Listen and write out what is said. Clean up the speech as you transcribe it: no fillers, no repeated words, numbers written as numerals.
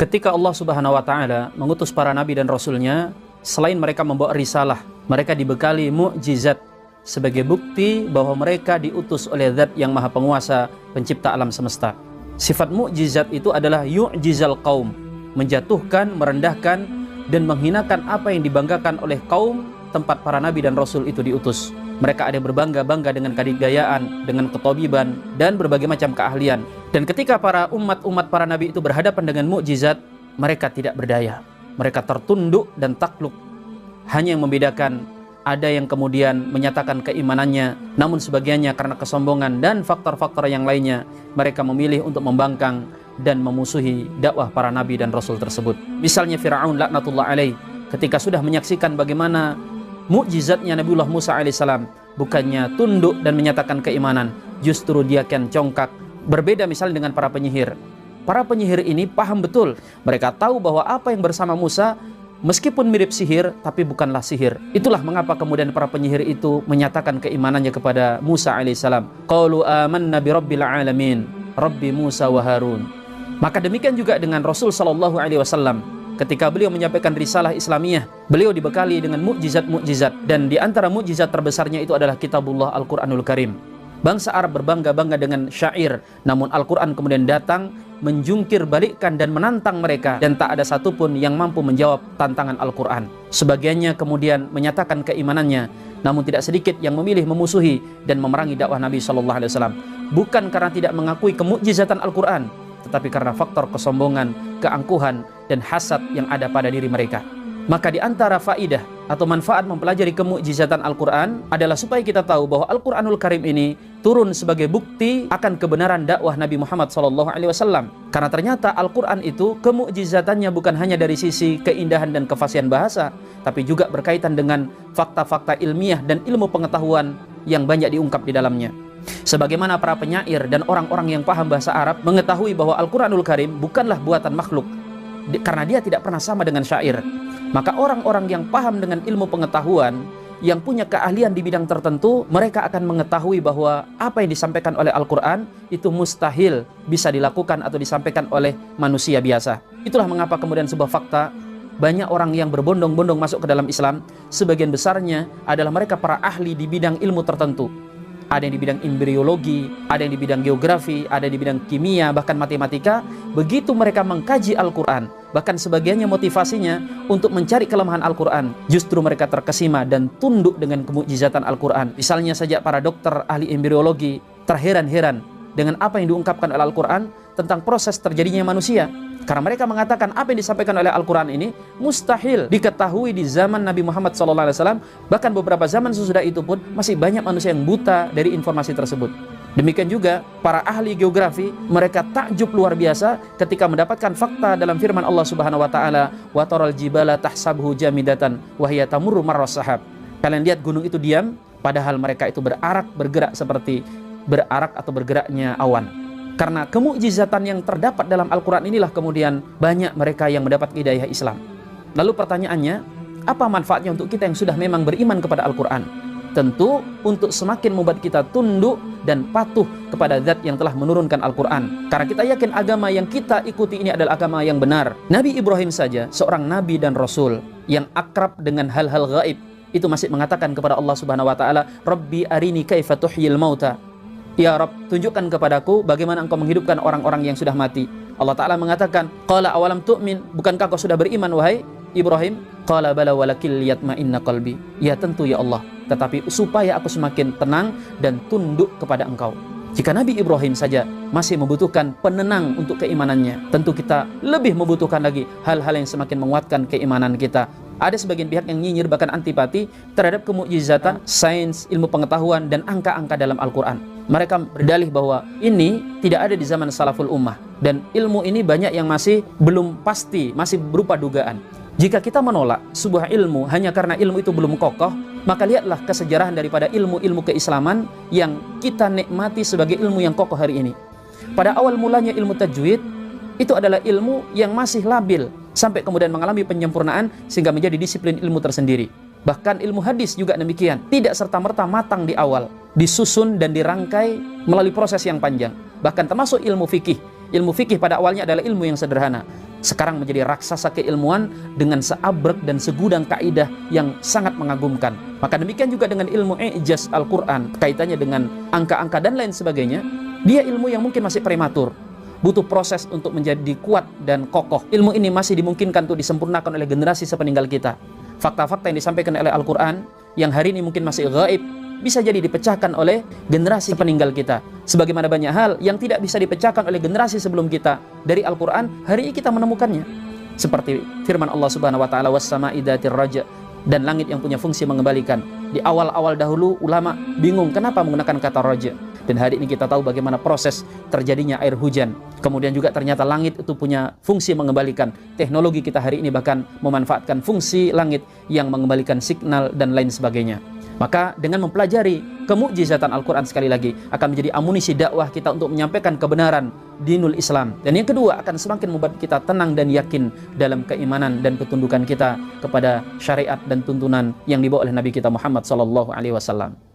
Ketika Allah Subhanahu wa Ta'ala mengutus para nabi dan rasulnya, selain mereka membawa risalah, mereka dibekali mukjizat sebagai bukti bahwa mereka diutus oleh Zat yang Maha Penguasa, pencipta alam semesta. Sifat mukjizat itu adalah yu'jizal qaum, menjatuhkan, merendahkan, dan menghinakan apa yang dibanggakan oleh kaum tempat para nabi dan rasul itu diutus. Mereka ada berbangga-bangga dengan kadigayaan, dengan ketobiban, dan berbagai macam keahlian. Dan ketika para umat para nabi itu berhadapan dengan mukjizat, mereka tidak berdaya. Mereka tertunduk dan takluk. Hanya yang membedakan, ada yang kemudian menyatakan keimanannya, namun sebagiannya karena kesombongan dan faktor-faktor yang lainnya, mereka memilih untuk membangkang dan memusuhi dakwah para nabi dan rasul tersebut. Misalnya Fir'aun laknatullah alaih, ketika sudah menyaksikan bagaimana mukjizatnya Nabiullah Musa alaihissalam, bukannya tunduk dan menyatakan keimanan, justru dia akan congkak. Berbeda misalnya dengan para penyihir. Para penyihir ini paham betul, mereka tahu bahwa apa yang bersama Musa meskipun mirip sihir, tapi bukanlah sihir. Itulah mengapa kemudian para penyihir itu menyatakan keimanannya kepada Musa alaihissalam. Qalu amanna bi rabbil alamin, Rabbi Musa wa Harun. Maka demikian juga dengan Rasul sallallahu alaihi wasallam. Ketika beliau menyampaikan risalah Islamiyah, beliau dibekali dengan mukjizat-mukjizat, dan di antara mukjizat terbesarnya itu adalah Kitabullah Al-Quranul Karim. Bangsa Arab berbangga-bangga dengan syair, namun Al-Quran kemudian datang menjungkir balikkan dan menantang mereka, dan tak ada satupun yang mampu menjawab tantangan Al-Quran. Sebagiannya kemudian menyatakan keimanannya, namun tidak sedikit yang memilih memusuhi dan memerangi dakwah Nabi SAW. Bukan karena tidak mengakui kemukjizatan Al-Quran, tetapi karena faktor kesombongan, keangkuhan, dan hasad yang ada pada diri mereka. Maka di antara faidah atau manfaat mempelajari kemukjizatan Al-Quran adalah supaya kita tahu bahwa Al-Quranul Karim ini turun sebagai bukti akan kebenaran dakwah Nabi Muhammad SAW. Karena ternyata Al-Quran itu kemukjizatannya bukan hanya dari sisi keindahan dan kefasihan bahasa, tapi juga berkaitan dengan fakta-fakta ilmiah dan ilmu pengetahuan yang banyak diungkap di dalamnya. Sebagaimana para penyair dan orang-orang yang paham bahasa Arab mengetahui bahwa Al-Quranul Karim bukanlah buatan makhluk, karena dia tidak pernah sama dengan syair. Maka orang-orang yang paham dengan ilmu pengetahuan, yang punya keahlian di bidang tertentu, mereka akan mengetahui bahwa apa yang disampaikan oleh Al-Quran itu mustahil bisa dilakukan atau disampaikan oleh manusia biasa. Itulah mengapa kemudian sebuah fakta, banyak orang yang berbondong-bondong masuk ke dalam Islam, sebagian besarnya adalah mereka para ahli di bidang ilmu tertentu. Ada yang di bidang embriologi, ada yang di bidang geografi, ada yang di bidang kimia, bahkan matematika. Begitu mereka mengkaji Al-Quran, bahkan sebagiannya motivasinya untuk mencari kelemahan Al-Quran, justru mereka terkesima dan tunduk dengan kemukjizatan Al-Quran. Misalnya saja para dokter ahli embriologi terheran-heran dengan apa yang diungkapkan oleh Al-Quran tentang proses terjadinya manusia. Karena mereka mengatakan apa yang disampaikan oleh Al-Quran ini mustahil diketahui di zaman Nabi Muhammad SAW. Bahkan beberapa zaman sesudah itu pun masih banyak manusia yang buta dari informasi tersebut. Demikian juga para ahli geografi, mereka takjub luar biasa ketika mendapatkan fakta dalam firman Allah Subhanahu wa taala, "Wa taral jibala tahsabhu jamidatan wa hiya tamurru marras sahab." Kalian lihat gunung itu diam, padahal mereka itu bergerak seperti bergeraknya awan. Karena kemukjizatan yang terdapat dalam Al-Quran inilah kemudian banyak mereka yang mendapat hidayah Islam. Lalu pertanyaannya, apa manfaatnya untuk kita yang sudah memang beriman kepada Al-Quran? Tentu untuk semakin membuat kita tunduk dan patuh kepada Zat yang telah menurunkan Al-Quran. Karena kita yakin agama yang kita ikuti ini adalah agama yang benar. Nabi Ibrahim saja, seorang nabi dan rasul yang akrab dengan hal-hal gaib, itu masih mengatakan kepada Allah Subhanahu wa taala, "Rabbi arini kaifa tuhyil mauta." Ya Rabb, tunjukkan kepadaku bagaimana engkau menghidupkan orang-orang yang sudah mati. Allah Ta'ala mengatakan, Qala awalam tu'min, bukankah kau sudah beriman wahai Ibrahim? Qala bala walakil yatma'inna qalbi. Ya tentu ya Allah, tetapi supaya aku semakin tenang dan tunduk kepada engkau. Jika Nabi Ibrahim saja masih membutuhkan penenang untuk keimanannya, tentu kita lebih membutuhkan lagi hal-hal yang semakin menguatkan keimanan kita. Ada sebagian pihak yang nyinyir bahkan antipati terhadap kemukjizatan, sains, ilmu pengetahuan, dan angka-angka dalam Al-Quran. Mereka berdalih bahwa ini tidak ada di zaman salaful ummah, dan ilmu ini banyak yang masih belum pasti, masih berupa dugaan. Jika kita menolak sebuah ilmu hanya karena ilmu itu belum kokoh, maka lihatlah kesejarahan daripada ilmu-ilmu keislaman yang kita nikmati sebagai ilmu yang kokoh hari ini. Pada awal mulanya ilmu tajwid itu adalah ilmu yang masih labil, sampai kemudian mengalami penyempurnaan sehingga menjadi disiplin ilmu tersendiri. Bahkan ilmu hadis juga demikian, tidak serta-merta matang di awal, disusun dan dirangkai melalui proses yang panjang. Bahkan termasuk ilmu fikih. Ilmu fikih pada awalnya adalah ilmu yang sederhana. sekarang menjadi raksasa keilmuan dengan seabrek dan segudang kaidah yang sangat mengagumkan. Maka demikian juga dengan ilmu i'jaz Al-Quran, kaitannya dengan angka-angka dan lain sebagainya. Dia ilmu yang mungkin masih prematur, butuh proses untuk menjadi kuat dan kokoh. Ilmu ini masih dimungkinkan untuk disempurnakan oleh generasi sepeninggal kita. Fakta-fakta yang disampaikan oleh Al-Quran yang hari ini mungkin masih gaib, bisa jadi dipecahkan oleh generasi peninggal kita. Sebagaimana banyak hal yang tidak bisa dipecahkan oleh generasi sebelum kita dari Al-Quran, hari ini kita menemukannya. Seperti firman Allah Subhanahu wa taala, was-sama'i dzatir raja, dan langit yang punya fungsi mengembalikan. Di awal-awal dahulu ulama bingung kenapa menggunakan kata raja. Dan hari ini kita tahu bagaimana proses terjadinya air hujan. Kemudian juga ternyata langit itu punya fungsi mengembalikan. Teknologi kita hari ini bahkan memanfaatkan fungsi langit yang mengembalikan signal dan lain sebagainya. Maka dengan mempelajari kemukjizatan Al-Quran sekali lagi akan menjadi amunisi dakwah kita untuk menyampaikan kebenaran dinul Islam. Dan yang kedua akan semakin membuat kita tenang dan yakin dalam keimanan dan ketundukan kita kepada syariat dan tuntunan yang dibawa oleh Nabi kita Muhammad SAW.